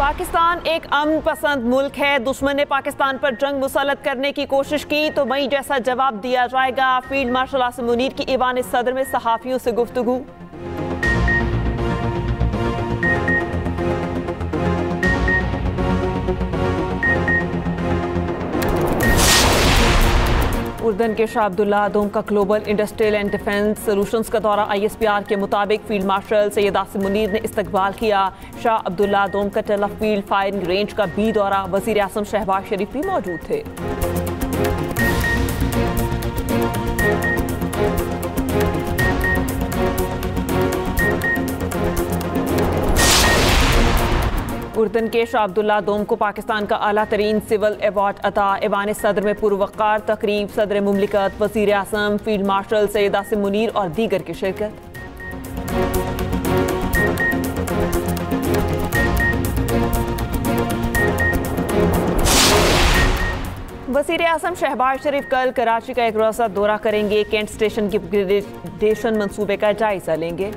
पाकिस्तान एक अमन पसंद मुल्क है। दुश्मन ने पाकिस्तान पर जंग मुसल्लत करने की कोशिश की तो वहीं जैसा जवाब दिया जाएगा। फील्ड मार्शल आसिम मुनीर की ईवान सदर में सहाफियों से गुफ्तगू। उर्दन के शाह अब्दुल्ला दोम का global industrial and defence solutions का दौरा। ISPR के मुताबिक फील्ड मार्शल सैयद आसिम मुनीर ने इस्तकबाल किया। शाह अब्दुल्ला दोम का टेलफ फील्ड फायरिंग रेंज का B दौरा। वज़ीर आज़म शहबाज शरीफ भी मौजूद थे। उर्दन के शाह अब्दुल्ला दोम को पाकिस्तान का आला तरीन सिविल अवार्ड अता। ईवान सदर में पुरवक़ार तकरीब। सदर मुमलिकत, वज़ीर आज़म, फील्ड मार्शल सैयद आसिम मुनीर और दीगर की शिरकत। वज़ीर आज़म शहबाज शरीफ कल कराची का एक रोज़ा दौरा करेंगे। कैंट स्टेशन की अपग्रेडेशन मंसूबे का जायजा लेंगे।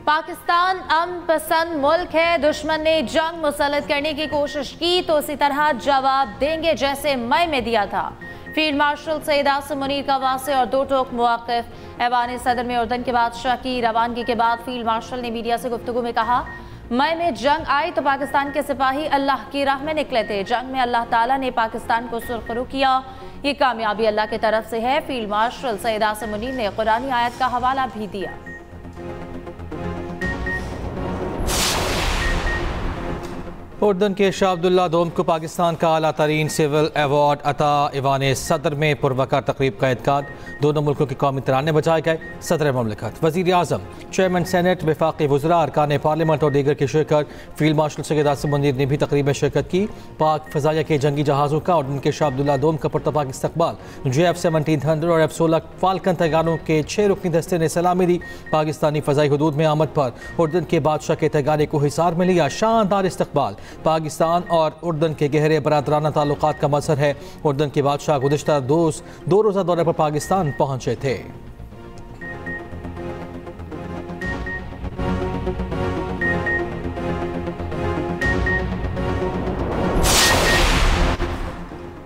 पाकिस्तान अमन पसंद मुल्क है। दुश्मन ने जंग मुसल्लत करने की कोशिश की तो उसी तरह जवाब देंगे जैसे मई में दिया था। फील्ड मार्शल सैयद आसिम मुनीर का वासे और दो टोक मौक़िफ़। ऐवान सदर में उर्दन के बादशाह की रवानगी के बाद फील्ड मार्शल ने मीडिया से गुफ्तगू में कहा, मई में जंग आई तो पाकिस्तान के सिपाही अल्लाह की राह में निकले थे। जंग में अल्लाह ताला ने पाकिस्तान को सुरखरू किया। ये कामयाबी अल्लाह की तरफ से है। फील्ड मार्शल सैयद आसिम मुनीर ने कुरानी आयत का हवाला भी दिया। उर्दन के शाह अब्दुल्ला दोम को पाकिस्तान का आला तरीन सिविल अवार्ड अता। ईवान सदर में पुरवक़ार तकरीब का इनेकाद। दोनों मुल्कों के कौमी तराने बजाए गए। सदर ममलिकत, वज़ीर आज़म, चेयरमैन सेनेट, वफाक़ी वज़रा, अरकान पार्लियामेंट और दीगर की शिरकत। फील्ड मार्शल सैयद आसिम मुनीर ने भी तकरीब में शिरकत की। पाक फ़ज़ाइया के जंगी जहाज़ों का उर्दन के शाह अब्दुल्ला दोम का पुरतपाक इस्तकबाल। JF-1700 और F-16 फाल्कन तैयारों के 6 रुकनी दस्ते ने सलामी दी। पाकिस्तानी फ़ज़ाई हदूद में आमद पर उर्दन के बादशाह के तैयारे को हिसार में लिया। शानदार इस्तकबाल। पाकिस्तान और उर्दन के गहरे बरादराना ताल्लुकात का मज़हर है। उर्दन के बादशाह गुज़िश्ता दो रोज़ा दौरे पर पाकिस्तान पहुंचे थे।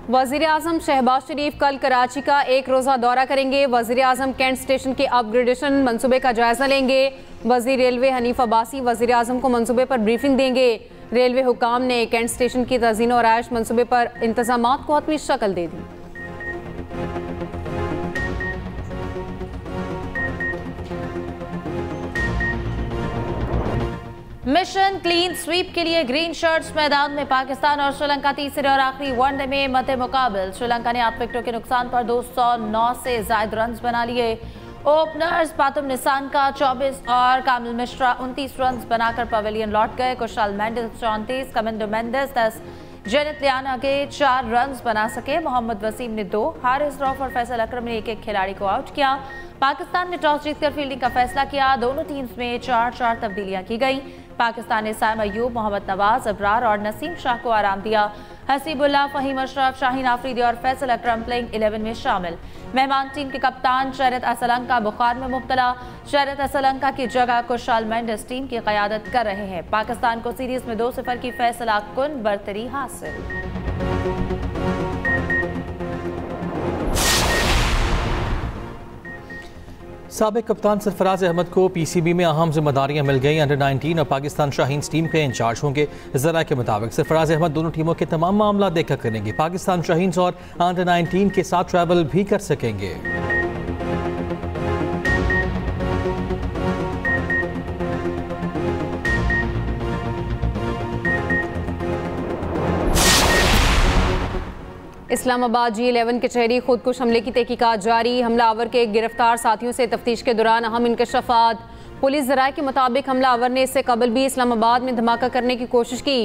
वज़ीर आज़म शहबाज शरीफ कल कराची का एक रोज़ा दौरा करेंगे। वज़ीर आज़म कैंट स्टेशन के अपग्रेडेशन मंसूबे का जायज़ा लेंगे। वज़ीर रेलवे हनीफ अब्बासी वज़ीर आज़म को मंसूबे पर ब्रीफिंग देंगे। रेलवे हुकाम ने कैंट स्टेशन की तज़ीन और आयश मंसूबे पर इंतज़ामात को हतमी शक्ल दे दी। मिशन क्लीन स्वीप के लिए ग्रीन शर्ट्स मैदान में। पाकिस्तान और श्रीलंका तीसरे और आखिरी वनडे में मद्दे मुकाबिल। श्रीलंका ने 8 विकेटों के नुकसान पर 209 से ज़ायद रन बना लिए। ओपनर्स पातुम निसान का 24 और कामिल मिश्रा 29 रन बनाकर पवेलियन लौट गए। कुशाल मेंडिस 34, कमिंदो मेंडिस 10, जेनित लियाना के 4 रन बना सके। मोहम्मद वसीम ने 2, हारिस रऊफ और फैसल अकरम ने एक खिलाड़ी को आउट किया। पाकिस्तान ने टॉस जीतकर फील्डिंग का फैसला किया। दोनों टीम्स में 4-4 तब्दीलियां की गई। पाकिस्तान ने साइम अयूब, मोहम्मद नवाज, अबरार और नसीम शाह को आराम दिया। हसीबुल्लाह, फहीम अशरफ, शाहीन आफरीदी और फैसल अकरम प्लेइंग 11 में शामिल। मेहमान टीम के कप्तान शरत असलंका बुखार में मुब्तला। शरत असलंका की जगह कुशाल मेंडिस टीम की क़यादत कर रहे हैं। पाकिस्तान को सीरीज में 2-0 की फैसला कुन बरतरी हासिल। साबिक कप्तान सरफराज अहमद को PCB में अहम जिम्मेदारियां मिल गई। अंडर 19 और पाकिस्तान शाहीन टीम के इंचार्ज होंगे। ज़रा के मुताबिक सरफराज अहमद दोनों टीमों के तमाम मामला देखा करेंगे। पाकिस्तान शाहीन और अंडर 19 के साथ ट्रैवल भी कर सकेंगे। इस्लामाबाद G11 कचहरी खुदकुश हमले की तहकीकात जारी। हमलावर के गिरफ्तार साथियों से तफ्तीश के दौरान अहम इंकशाफात। पुलिस ज़राए के मुताबिक हमलावर ने इससे कबल भी इस्लामाबाद में धमाका करने की कोशिश की।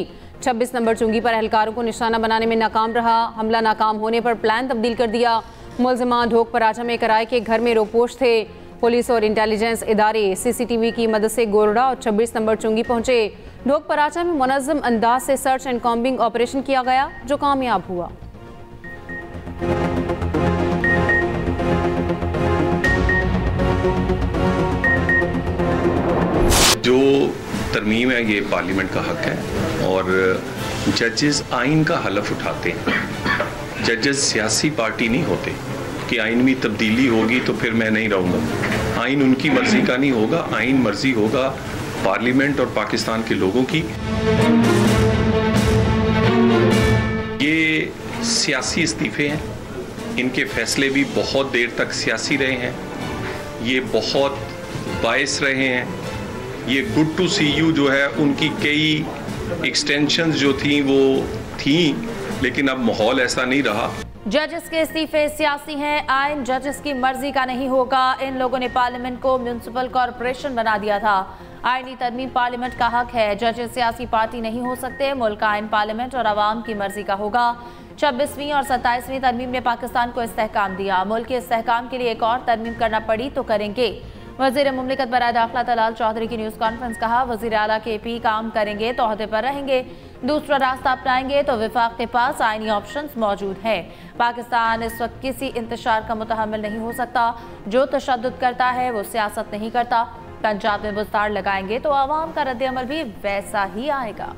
26 नंबर चुंगी पर एहलकारों को निशाना बनाने में नाकाम रहा। हमला नाकाम होने पर प्लान तब्दील कर दिया। मुलजिमान ढोक पराचा में किराए के घर में रोपोश थे। पुलिस और इंटेलिजेंस इदारे CCTV की मदद से गोरडा और 26 नंबर चुंगी पहुंचे। ढोक पराचा में मुनज़्ज़म अंदाज से सर्च एंड कॉम्बिंग ऑपरेशन किया गया जो कामयाब हुआ। जो तरमीम है ये पार्लियामेंट का हक है और जजेस आइन का हलफ उठाते हैं। जजेस सियासी पार्टी नहीं होते कि आइन में तब्दीली होगी तो फिर मैं नहीं रहूँगा। आइन उनकी मर्जी का नहीं होगा, आइन मर्जी होगा पार्लियामेंट और पाकिस्तान के लोगों की। ये सियासी इस्तीफे हैं, इनके फैसले भी बहुत देर तक सियासी रहे हैं, ये बहुत बायस रहे हैं। ये गुड टू सी यू जो है उनकी कई एक्सटेंशंस जो थी वो थी, लेकिन अब माहौल ऐसा नहीं रहा। जजेस के इस्तीफे सियासी हैं, आइन जजेस की मर्जी का नहीं होगा। इन लोगों ने पार्लियामेंट को म्यूनिसिपल कॉरपोरेशन बना दिया था। आईनी तरमीम पार्लियामेंट का हक है, जजेस सियासी पार्टी नहीं हो सकते। मुल्क का आइन पार्लियामेंट और आवाम की मर्जी का होगा। 26वीं और 27वीं तरमीम ने पाकिस्तान को इस्तेहकाम दिया। मुल्क के इस्तेहकाम के लिए एक और तरमीम करना पड़ी तो करेंगे। वज़ीर मुमलिकत बराए दाखिला तलाल चौधरी की न्यूज़ कॉन्फ्रेंस। कहा, वज़ीर आला के पी काम करेंगे तो ओहदे पर रहेंगे, दूसरा रास्ता अपनाएंगे तो विफाक के पास आईनी ऑप्शंस मौजूद हैं। पाकिस्तान इस वक्त किसी इंतशार का मुतहम्मिल नहीं हो सकता। जो तशद्दुद करता है वो सियासत नहीं करता। पंजाब में बुज़दार लगाएंगे तो आवाम का रद्द-ए-अमल भी वैसा ही आएगा।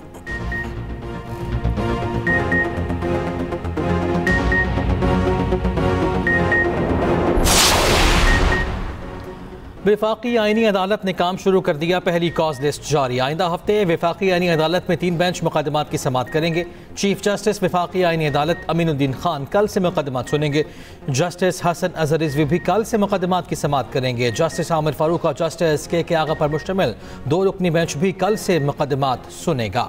वफाकी आईनी अदालत ने काम शुरू कर दिया। पहली कॉज लिस्ट जारी। आइंदा हफ्ते वफाकी आईनी अदालत में 3 बेंच मुकदमात की समाअत करेंगे। चीफ जस्टिस वफाकी आईनी अदालत अमीनुद्दीन खान कल से मुकदमात सुनेंगे। जस्टिस हसन अजहर रिजवी भी कल से मुकदमात की समाअत करेंगे। जस्टिस आमिर फारूक और जस्टिस के आगा पर मुश्तमिल 2 रुकनी बेंच भी कल से मुकदमात सुनेगा।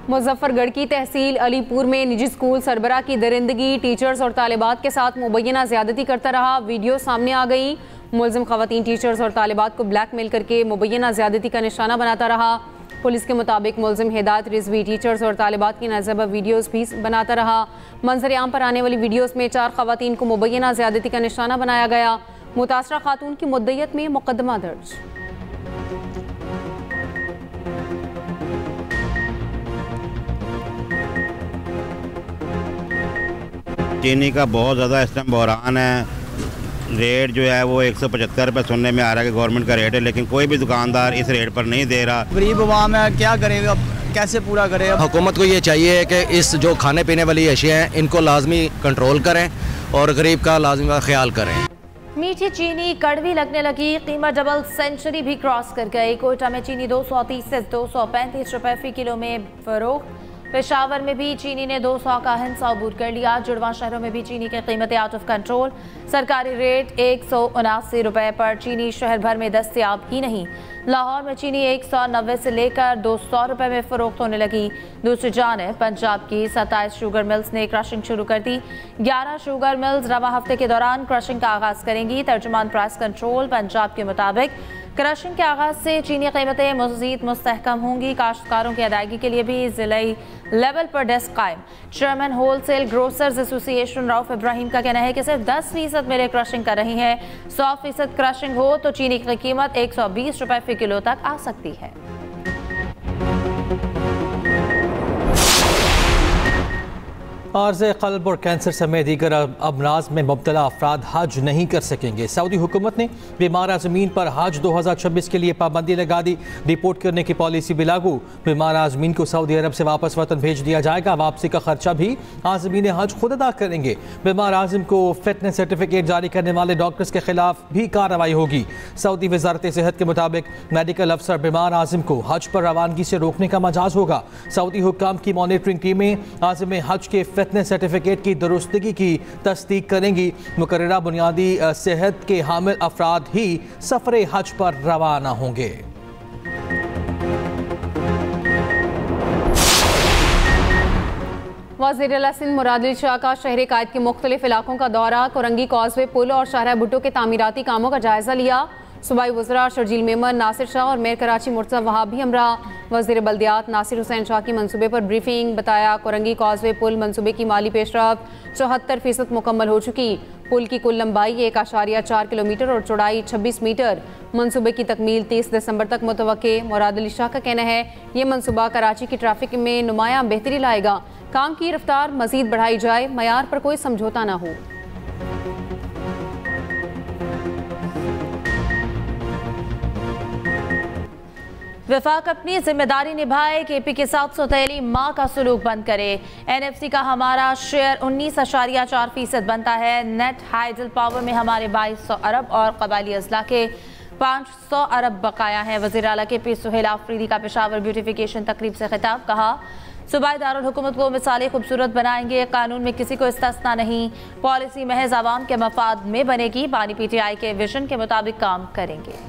मुजफ्फरगढ़ की तहसील अलीपुर में निजी स्कूल सरबराह की दरिंदगी, टीचर्स और तालिबात के साथ मुबैना ज़्यादती करता रहा। वीडियो सामने आ गई। मुलजिम ख़वातीन टीचर्स और तालिबात को ब्लैकमेल करके मुबैना ज़्यादती का निशाना बनाता रहा। पुलिस के मुताबिक मुलजिम हिदायत रिजवी टीचर्स और तालिबात की नाज़िबा वीडियोज़ भी बनाता रहा। मंजर आम पर आने वाली वीडियोज़ में 4 ख़वातीन को मुबैना ज़्यादती का निशाना बनाया गया। मुतासरा खातून की मुद्दइयत में मुकदमा दर्ज। चीनी का बहुत ज़्यादा इस टाइम बहरान है। रेट जो है वो 175 रुपये सुनने में आ रहा है कि गवर्नमेंट का रेट है, लेकिन कोई भी दुकानदार इस रेट पर नहीं दे रहा। गरीब अवाम है, क्या करेगा, कैसे पूरा करे। हुकूमत को ये चाहिए कि इस जो खाने पीने वाली अशिया हैं इनको लाजमी कंट्रोल करें और गरीब का लाजमी का ख्याल करें। मीठी चीनी कड़वी लगने लगी। कीमत डबल सेंचुरी भी क्रॉस कर गई। कोयटा में चीनी 230 से 235 रुपए फी किलो में फरोख्त। पेशावर में भी चीनी ने 200 का हिस्सा अबूर कर लिया। जुड़वा शहरों में भी चीनी की कीमतें आउट ऑफ कंट्रोल। सरकारी रेट 179 रुपए पर चीनी शहर भर में दस्तयाब ही नहीं। लाहौर में चीनी 190 से लेकर 200 रुपए में फरोख्त होने लगी। दूसरी जानिब पंजाब की 27 शुगर मिल्स ने क्रशिंग शुरू कर दी। 11 शुगर मिल्स रवा हफ्ते के दौरान क्रशिंग का आगाज करेंगी। तर्जुमान प्राइस कंट्रोल पंजाब के मुताबिक क्रशिंग के आगाज से चीनी कीमतें मज़ीद मुस्तहकम होंगी। काश्तकारों की अदायगी के लिए भी ज़िलाई लेवल पर डेस्क कायम। Chairman wholesale grocers association Rauf Ibrahim का कहना है कि सिर्फ 10% मिलें क्रशिंग कर रही हैं। 100% क्रशिंग हो तो चीनी की कीमत 120 रुपए फी किलो तक आ सकती है। आर्ज़े क़ल्ब और कैंसर समेत दीगर अमराज में मुब्तला अफराद हज नहीं कर सकेंगे। सऊदी हुकूमत ने बीमार आज़मीन पर हज 2026 के लिए पाबंदी लगा दी। रिपोर्ट करने की पॉलिसी भी लागू। बीमार आज़मीन को सऊदी अरब से वापस वतन भेज दिया जाएगा। वापसी का खर्चा भी आज़मीन हज खुद अदा करेंगे। बीमार आज़म को फिटनेस सर्टिफिकेट जारी करने वाले डॉक्टर्स के खिलाफ भी कार्रवाई होगी। सऊदी वजारत सेहत के मुताबिक मेडिकल अफसर बीमार आज़म को हज पर रवानगी से रोकने का मजाज होगा। सऊदी हुक्काम की मॉनिटरिंग टीमें आज़म हज के फिटनेस सर्टिफिकेट की दुरुस्तगी की तस्दीक करेंगी। मुकर्ररा बुनियादी सेहत के हामिल अफराद ही सफर हज पर रवाना होंगे। वज़ीर आला सिंध मुराद शाह का शहर कायद के मुख्तलिफ इलाकों का दौरा। कोरंगी कॉजवे पुल और शाहरा भुट्टो के तामीराती कामों का जायजा लिया। सूबाई वज़रा शर्जील मेमन, नासिर शाह और मेयर कराची मुर्तज़ा वहाब भी हमरा। वज़ीर बल्दियात नासिर हुसैन शाह की मनसूबे पर ब्रीफिंग। बताया कोरंगी कॉजवे पुल मनसूबे की माली पेशरफ 74% मुकम्मल हो चुकी। पुल की कुल लंबाई 1.4 किलोमीटर और चौड़ाई 26 मीटर। मंसूबे की तकमील 30 दिसंबर तक मुतवक्के। मुराद अली शाह का कहना है ये मंसूबा कराची की ट्रैफिक में नुमायां बेहतरी लाएगा। काम की रफ्तार मजीद बढ़ाई जाए, मयार पर कोई समझौता ना हो। वफाक अपनी जिम्मेदारी निभाए, केपी के साथ सौतेली माँ का सलूक बंद करे। एनएफसी का हमारा शेयर 19.4% बनता है। नेट हाइडल पावर में हमारे 2200 अरब और कबायली अजला के 500 अरब बकाया है। वज़ीर आला केपी सुहेल आफरीदी का पेशावर ब्यूटिफिकेशन तकरीब से खिताब। कहा सूबाई दारुल हुकूमत को मिसाली खूबसूरत बनाएंगे, कानून में किसी को इस्तिस्ना नहीं, पॉलिसी महज आवाम के मफाद में बनेगी, बानी पीटीआई के विजन के मुताबिक काम करेंगे।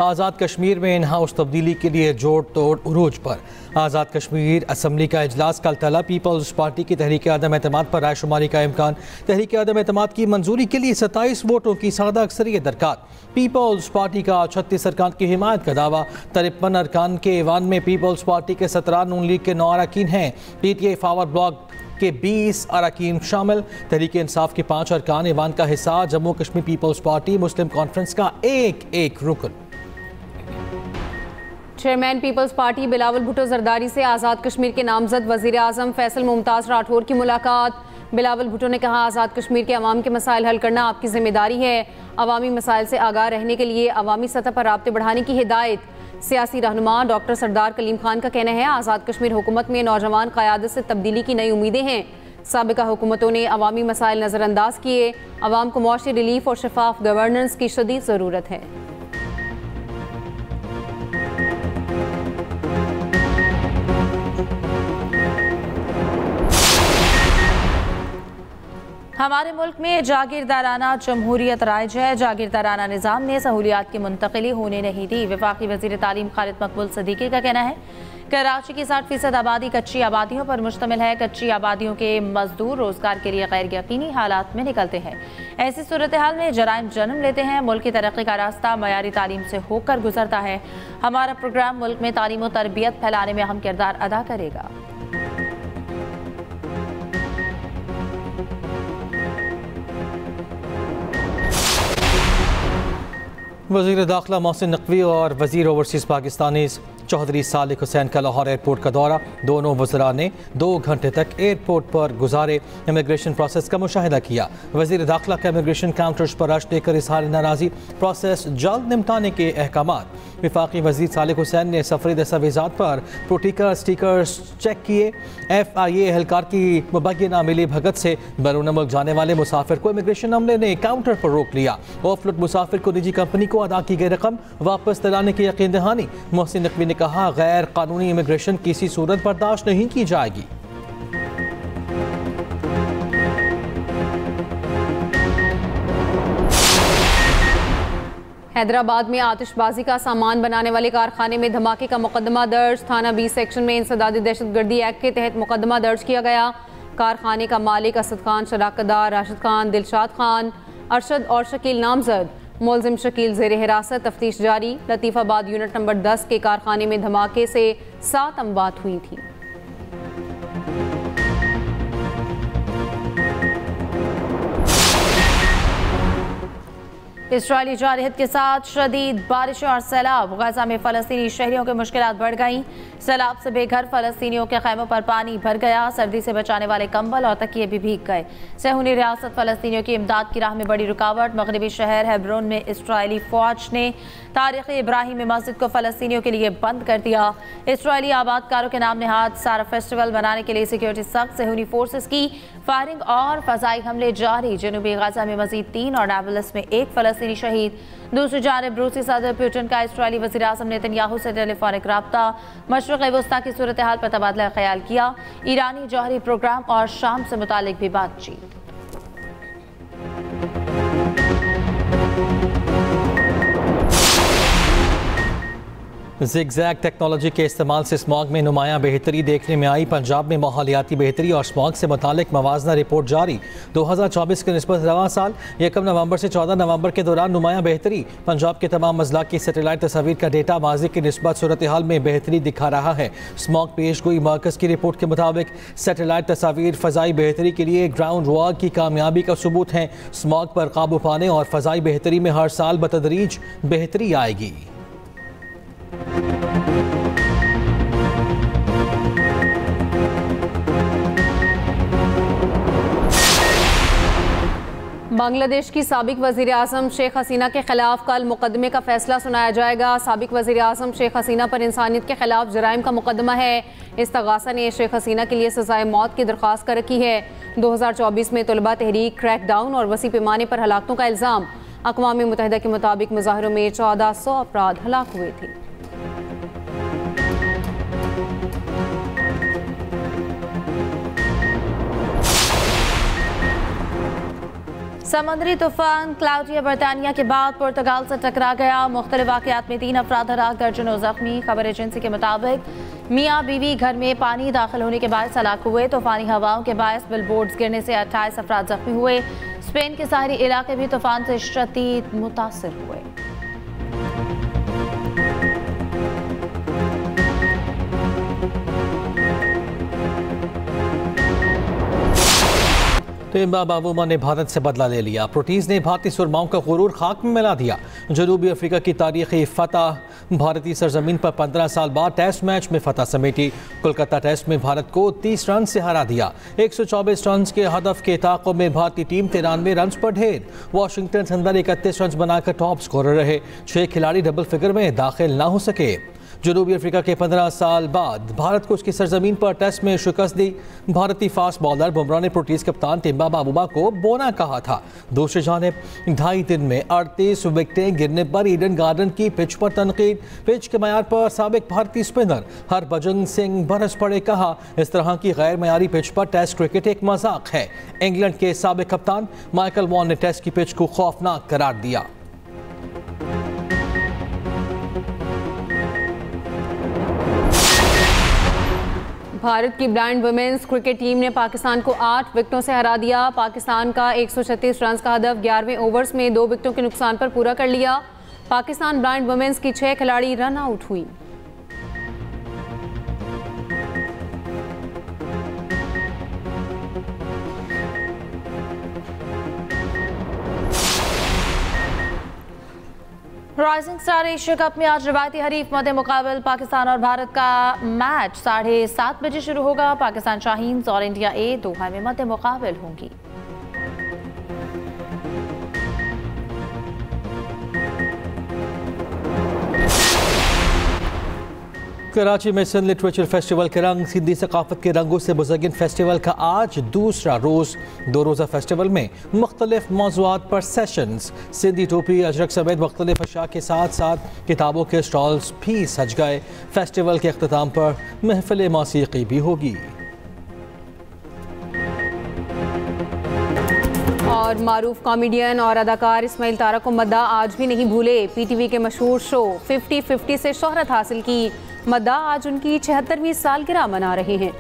आज़ाद कश्मीर में इन हाउस तब्दीली के लिए जोड़ तोड़ उरूज पर। आज़ाद कश्मीर असम्बली का इजलास कल तलब। पीपल्स पार्टी की तहरीक अदम एतमाद पर रायशुमारी का इम्कान। तहरीक अदम एतमाद की मंजूरी के लिए 27 वोटों की सादा अक्सरियत दरकार। पीपल्स पार्टी का 36 अरकान की हिमायत का दावा। 53 अरकान के ईवान में पीपल्स पार्टी के 17, नून लीग के 9 अरकान हैं। पीटीआई फॉरवर्ड ब्लॉक के 20 अरकान शामिल। तहरीक इंसाफ के 5 अरकान ईवान का हिस्सा। Jammu Kashmir people's party Muslim conference का एक रुकन। Chairman people's party Bilawal Bhutto Zardari से आज़ाद कश्मीर के नामजद वज़ीर आज़म फैसल मुमताज़ राठौर की मुलाकात। बिलावल भुट्टो ने कहा आज़ाद कश्मीर के अवाम के मसाइल हल करना आपकी जिम्मेदारी है। अवामी मसाइल से आगाह रहने के लिए अवामी सतह पर राब्ते बढ़ाने की हिदायत। सियासी रहनुमा डॉक्टर सरदार कलीम खान का कहना है आज़ाद कश्मीर हुकूमत में नौजवान क़यादत से तब्दीली की नई उम्मीदें हैं। साबिका हुकूमतों ने अवामी मसाइल नज़रअंदाज किए। अवाम को मुआशी रिलीफ और शफाफ गवर्नेंस की शदीद ज़रूरत है। हमारे मुल्क में जागीरदाराना जमहूरियत राइज है। जागीरदाराना निज़ाम ने सहूलियात की मुंतकिली होने नहीं दी। वफाकी वज़ीर तालीम खालिद मकबूल सदीकी का कहना है कराची की 60% आबादी कच्ची आबादियों पर मुश्तमिल है। कच्ची आबादियों के मजदूर रोजगार के लिए गैर यकीनी हालात में निकलते हैं। ऐसी सूरत हाल में जराइम जन्म लेते हैं। मुल्क की तरक्की का रास्ता मयारी तालीम से होकर गुजरता है। हमारा प्रोग्राम मुल्क में तालीम और तरबियत फैलाने में अहम किरदार अदा करेगा। वज़ीर दाखिला मोहसिन नकवी और वज़ीर ओवरसीज़ पाकिस्तानीज़ चौधरी सालिक हुसैन का लाहौर एयरपोर्ट का दौरा। दोनों वज़रा ने 2 घंटे तक एयरपोर्ट पर गुजारे। इमिग्रेशन प्रोसेस का मुशाहिदा किया। वज़ीर दाखिला का इमिग्रेशन काउंटर्स पर रश देकर इज़हार नाराज़ी। प्रोसेस जल्द निपटाने के अहकामात। वफाकी वज़ीर सालिक हुसैन ने सफरी दस्तावेज़ात पर प्रोटिकर स्टिकर्स चेक किए। FIA एहलकार की मुबैना मिली भगत से बैरून मुल्क जाने वाले मुसाफिर को इमिग्रेशन अमले ने काउंटर पर रोक लिया। ऑफलोड मुसाफिर को निजी कंपनी को अदा की गई रकम वापस दिलाने की यकीन दहानी। मोहसिन नकवी ने कहा गैर कानूनी इमिग्रेशन किसी सूरत बर्दाश्त नहीं की जाएगी। हैदराबाद में आतिशबाजी का सामान बनाने वाले कारखाने में धमाके का मुकदमा दर्ज। थाना 20 सेक्शन में इंसदादी दहशतगर्दी एक्ट के तहत मुकदमा दर्ज किया गया। कारखाने का मालिक असद खान, शराकतदार राशिद खान, दिलशाद खान, अरशद और शकील नामजद। मुलजिम शकील ज़ेर हिरासत, तफ्तीश जारी। लतीफ़ाबाद यूनिट नंबर 10 के कारखाने में धमाके से 7 अमवात हुई थी। इस्राएली जारहियत के साथ शदीद बारिशें और सैलाब। गजा में फ़लस्तीनी शहरियों की मुश्किलात बढ़ गईं। सैलाब से बेघर फ़लस्तीनियों के खैमों पर पानी भर गया। सर्दी से बचाने वाले कंबल और तकिए भी भीग गए। सहूनी रियासत फ़लस्तीनियों की इमदाद की राह में बड़ी रुकावट। मगरबी शहर हेब्रोन में इस्राएली फ़ौज ने तारीख़ी इब्राहिमी मस्जिद को फ़लस्तीनियों के लिए बंद कर दिया। इस्राएली आबादकारों के नाम नहाद सारा फेस्टिवल बनाने के लिए सिक्योरिटी सख्त। सहूनी फोर्सेस की फायरिंग और फ़ज़ाई हमले जारी। जनूबी गजा में मज़ीद 3 और नाबल्स में 1 फ़लस्तीनी शहीद। दूसरी जानिब रूसी सदर पुतिन का इस्राएली वज़ीर आज़म नेतन्याहू से टेलीफोनिक रब्ता। मशरिक़ वस्ता की सूरत हाल पर तबादला ख्याल किया। ईरानी जौहरी प्रोग्राम और शाम से मुतालिक भी बातचीत। ज़िगज़ैग टेक्नोलॉजी के इस्तेमाल से स्मॉग में नुमायां बेहतरी देखने में आई। पंजाब में माहौलियाती बेहतरी और स्मॉग से मुतालिक मवाजना रिपोर्ट जारी। 2024 के निस्बत रवां साल 1 नवंबर से 14 नवंबर के दौरान नुमायां बेहतरी। पंजाब के तमाम अजला की सैटेलाइट तस्वीर का डेटा माजी की निस्बत सूरत हाल में बेहतरी दिखा रहा है। स्मॉग पेशगोई मरकज़ की रिपोर्ट के मुताबिक सैटेलाइट तस्वीर फ़ज़ाई बेहतरी के लिए ग्राउंड वर्क की कामयाबी का सबूत है। स्मॉग पर काबू पाने और फ़ज़ाई बेहतरी में हर साल बतदरीज बेहतरी आएगी। बांग्लादेश की साबिक वज़ीर आज़म शेख हसीना के खिलाफ कल मुकदमे का फैसला सुनाया जाएगा। साबिक वज़ीर आज़म शेख हसीना पर इंसानियत के खिलाफ जराइम का मुकदमा है। इस्तगासा ने शेख हसीना के लिए सज़ाए मौत की दरख्वास्त कर रखी है। 2024 में तलबा तहरीक क्रैकडाउन और वसी पैमाने पर हलाकतों का इल्ज़ाम। अक़वाम मुत्तहिदा के मुताबिक मुजाहरों में 1400 अफराद हलाक हुए थे। समुद्री तूफान क्लाउडिया बरतानिया के बाद पुर्तगाल से टकरा गया। मुख्तलिफ वाक़यात में 3 अफराद हलाक, दर्जनों जख्मी। खबर एजेंसी के मुताबिक मियाँ बीवी घर में पानी दाखिल होने के बायस हलाक हुए। तूफानी हवाओं के बायस बिलबोर्ड्स गिरने से 28 अफराद जख्मी हुए। स्पेन के साहरी इलाके भी तूफान से शदीद मुतासिर हुए। टिम्बा बाबूमा ने भारत से बदला ले लिया। प्रोटीज ने भारतीय सुरमाओं का गुरूर खाक में मिला दिया। जनूबी अफ्रीका की तारीखी फतह भारतीय सरजमीन पर 15 साल बाद टेस्ट मैच में फतह समेटी। कोलकाता टेस्ट में भारत को 30 रन से हरा दिया। 124 रन के हदफ के ताक़ुब में भारतीय टीम 93 रन पर ढेर। वाशिंगटन अंदर 31 रन बनाकर टॉप स्कोरर रहे। 6 खिलाड़ी डबल फिगर में दाखिल ना हो सके। जनूबी अफ्रीका के 15 साल बाद भारत को उसकी सरजमीन पर टेस्ट में शिकस्त दी। भारतीय फास्ट बॉलर बुमराह ने प्रोटीज कप्तान टिम्बा बाबूमा को बोना कहा था। दूसरी जानिब 2.5 दिन में 38 विकेटें गिरने पर ईडन गार्डन की पिच पर तनकीद। पिच के मयार पर साबिक भारतीय स्पिनर हरभजन सिंह बरस पड़े। कहा, इस तरह की गैर मयारी पिच पर टेस्ट क्रिकेट एक मजाक है। इंग्लैंड के साबिक कप्तान माइकल वॉन ने टेस्ट की पिच को खौफनाक करार दिया। भारत की ब्लाइंड वुमेन्स क्रिकेट टीम ने पाकिस्तान को 8 विकेटों से हरा दिया। पाकिस्तान का 136 रन का हदफ 11वें ओवर्स में 2 विकेटों के नुकसान पर पूरा कर लिया। पाकिस्तान ब्लाइंड वुमेन्स की 6 खिलाड़ी रन आउट हुई। राइजिंग स्टार एशिया कप में आज रिवायती हरीफ मध्य मुकाबल पाकिस्तान और भारत का मैच 7:30 बजे शुरू होगा। पाकिस्तान शाहीन्स और इंडिया ए दोहा में मध्य मुकाबल होंगी। कराची में सिंध लिटरेचर फेस्टिवल के रंग। सिंधी सकाफत के रंगों से मुज़य्यन फेस्टिवल का आज दूसरा रोज़। 2 रोज़ा फेस्टिवल में मुख्तलिफ मौज़ूआत पर सेशंस। सिंधी टोपी अजरक समेत मुख्तलिफ अशया के साथ साथ किताबों के स्टॉल्स भी सज गए। फेस्टिवल के अख्ताम पर महफिल मौसीकी भी होगी। और मारूफ कॉमेडियन और अदाकार इस्माइल तारा को मद्दा आज भी नहीं भूले। पीटीवी के मशहूर शो 50-50 से शोहरत हासिल की। मद्दा आज उनकी 76वीं सालगिरह मना रहे हैं।